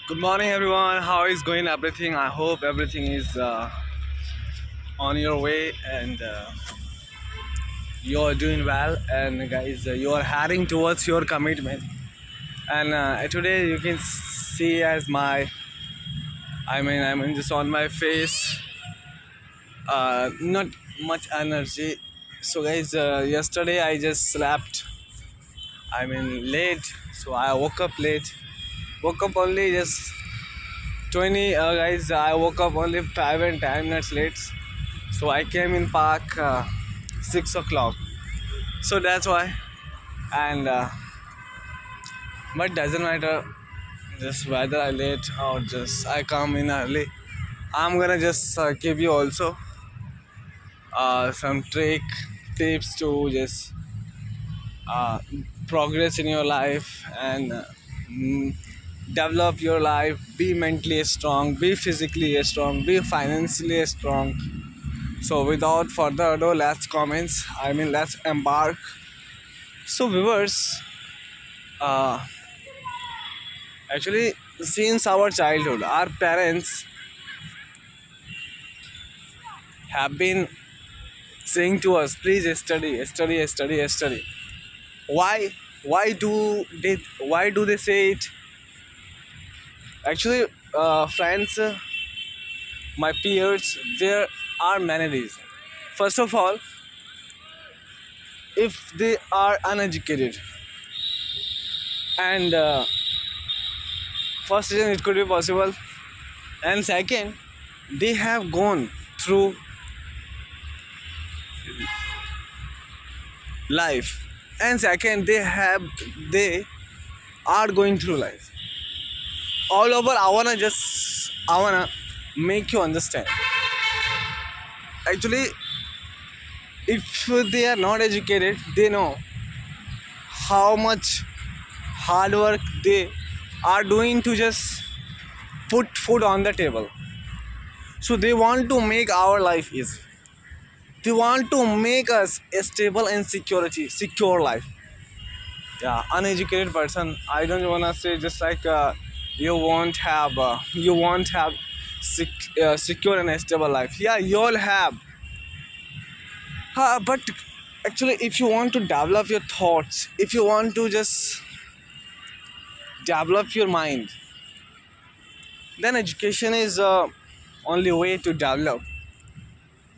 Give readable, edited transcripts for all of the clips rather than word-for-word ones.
Good morning, everyone. How is going everything? I hope everything is on your way and you are doing well. And guys, you are heading towards your commitment. And today you can see as I'm just on my face, not much energy. So guys, yesterday I just slept. Late. So I woke up late. Woke up only just 20 guys. I woke up only 5 and 10 minutes late. So I came in park 6 o'clock. So that's why. And but doesn't matter. Just whether I late or just I come in early. I'm gonna just give you also some trick tips to just uh, progress in your life and mm, develop your life. Be mentally strong. Be physically strong. Be financially strong. So without further ado, let's commence. Let's embark. So viewers, uh, actually, since our childhood, our parents have been saying to us, "Please study, study, study, study." Why? Why do they say it? Actually, friends, my peers, there are many reasons. First of all, if they are uneducated, and first reason it could be possible, and second, they have gone through life, and second, they are going through life. All over, I wanna make you understand. Actually, if they are not educated, they know how much hard work they are doing to just put food on the table. So they want to make our life easy. They want to make us a stable and secure life. Yeah, uneducated person. I don't wanna say just like you won't have secure and stable life. Yeah, you'll have. But actually, if you want to develop your thoughts, if you want to just develop your mind, then education is only way to develop.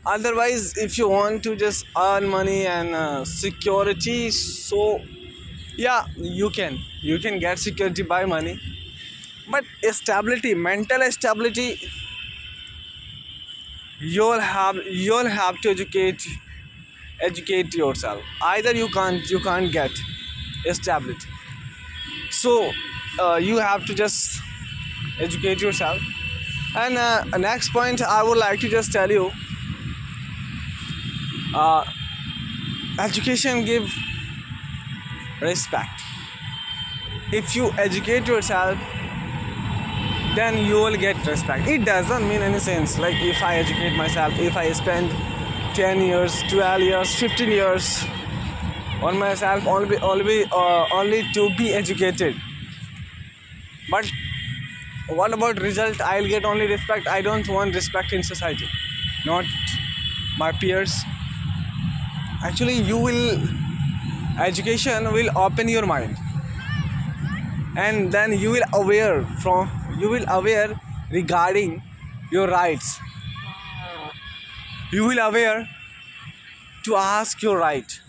Otherwise, if you want to just earn money and security, so yeah, you can get security by money, but stability, mental stability, you'll have to educate yourself. Either you can't get stability, so you have to just educate yourself. And next point I would like to just tell you, uh, education give respect. If you educate yourself, then you will get respect. It doesn't mean any sense like if I educate myself, if I spend 10 years, 12 years, 15 years on myself, only to be educated. But what about result? I'll get only respect. I don't want respect in society, not my peers. Actually, education will open your mind, and then you will aware regarding your rights. You will aware to ask your right.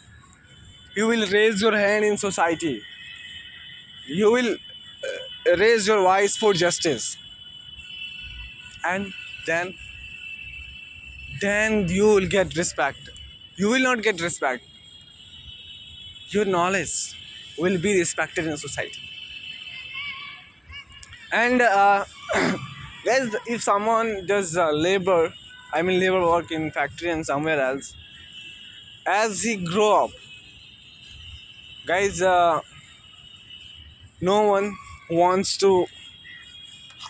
You will raise your hand in society. You will raise your voice for justice, and then you will get respect. You will not get respect. Your knowledge will be respected in society. And guys, if someone does labor work in factory and somewhere else, as he grow up, guys, no one wants to.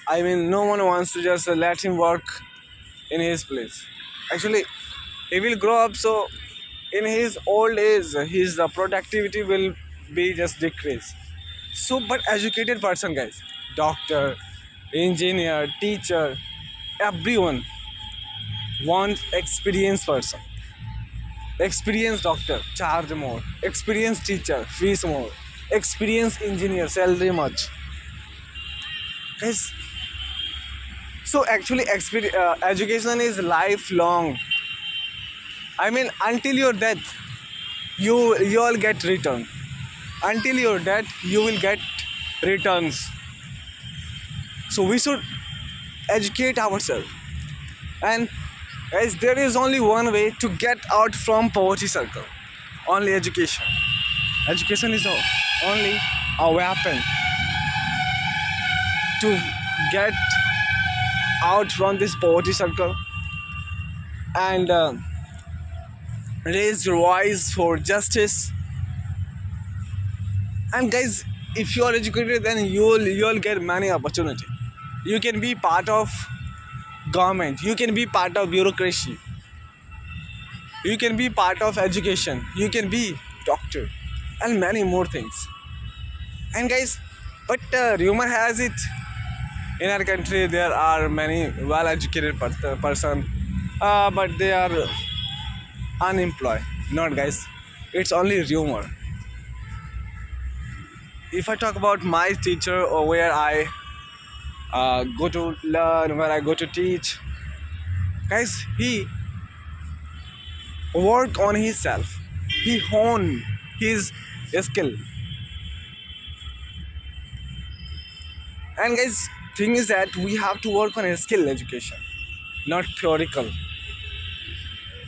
No one wants to just let him work in his place. Actually, he will grow up, so in his old age his productivity will be just decrease. So but educated person, guys, doctor, engineer, teacher, everyone wants experienced person. Experienced doctor, charge more. Experienced teacher, fees more. Experienced engineer, salary much. Guys, so actually, education is lifelong. I mean, until your death, you all get return. Until your death, you will get returns. So we should educate ourselves. And guys, there is only one way to get out from poverty circle. Only education. Education is only a weapon to get out from this poverty circle and raise your voice for justice. And guys, if you are educated, then you'll get many opportunity. You can be part of government. You can be part of bureaucracy. You can be part of education. You can be doctor, and many more things. And guys, but rumor has it in our country there are many well-educated person, but they are unemployed. Not guys, it's only rumor. If I talk about my teacher or where I go to learn, where I go to teach, guys, he work on himself. He hone his skill. And guys, thing is that we have to work on a skill education, not theoretical.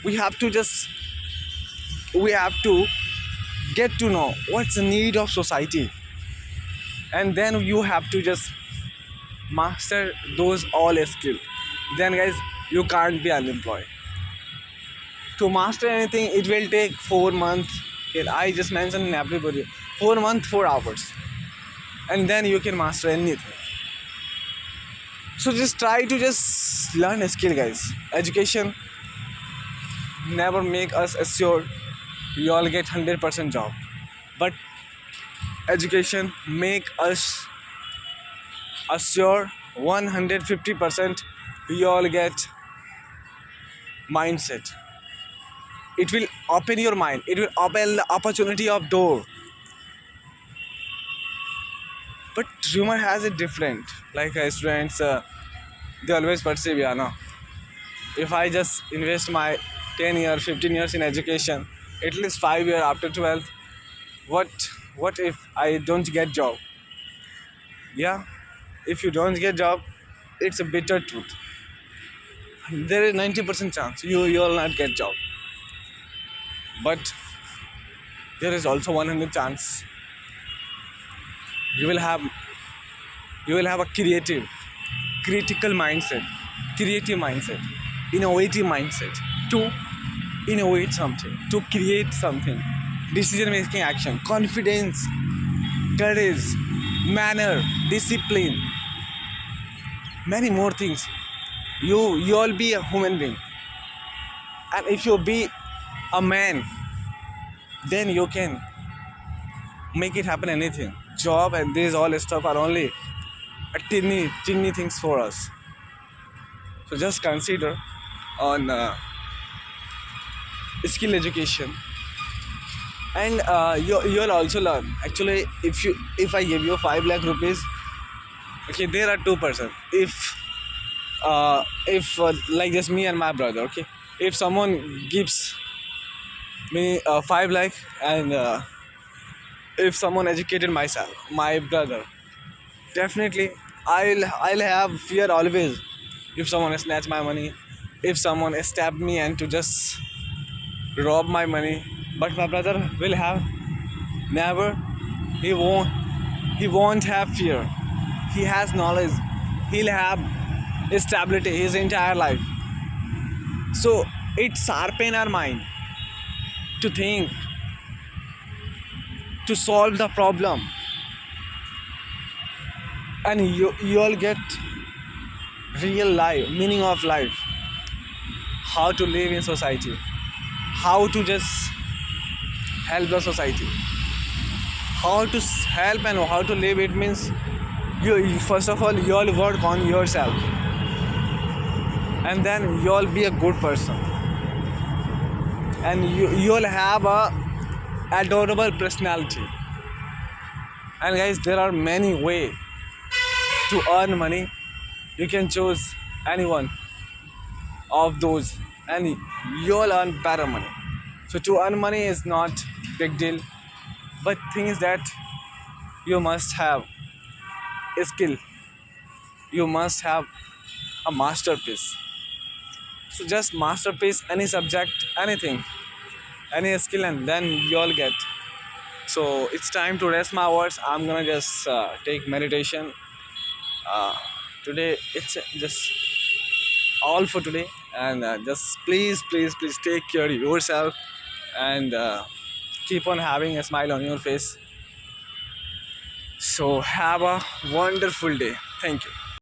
We have to get to know what's the need of society, and then you have to just master those all skills. Then guys, you can't be unemployed. To master anything, it will take 4 months. I just mentioned in everybody 4 months, 4 hours, and then you can master anything. So just try to just learn a skill, guys. Education never make us assured you all get 100% job, but education make us assure 150% you all get mindset. It will open your mind. It will open the opportunity of door. But rumor has it different. Like students, they always perceive, yeah, no. If I just invest my 10 years, 15 years in education, at least 5 years after 12th, what if I don't get job? Yeah, if you don't get job, it's a bitter truth. There is 90% chance you'll not get job. But there is also 100 chance you will have a critical mindset, creative mindset, innovative mindset to innovate something, to create something, decision making action, confidence, courage, manner, discipline, many more things. You all be a human being, and if you be a man, then you can make it happen anything. Job and this all stuff are only a tinny things for us. So just consider on skill education, and you'll also learn. Actually, if I give you 5 lakh rupees, okay, there are 2%. If like just me and my brother, okay, if someone gives me 5 lakh, and if someone educated my brother, definitely I'll have fear always. If someone snatch my money, if someone stab me and to just rob my money, but my brother will have never. He won't have fear. He has knowledge. He'll have stability his entire life. So it sharpen our mind to think, to solve the problem, and you all get real life meaning of life, how to live in society, how to just help the society, how to help and how to live. It means First of all, you all work on yourself, and then you all be a good person, and you all have a adorable personality. And guys, there are many way to earn money. You can choose anyone of those, and you all earn better money. So to earn money is not big deal, but thing is that you must have a skill. You must have a masterpiece. So just masterpiece, any subject, anything, any skill, and then you all get. So it's time to rest my words. I'm gonna just take meditation. Uh, Today it's just all for today, and just please take care of yourself, and keep on having a smile on your face. So have a wonderful day. Thank you.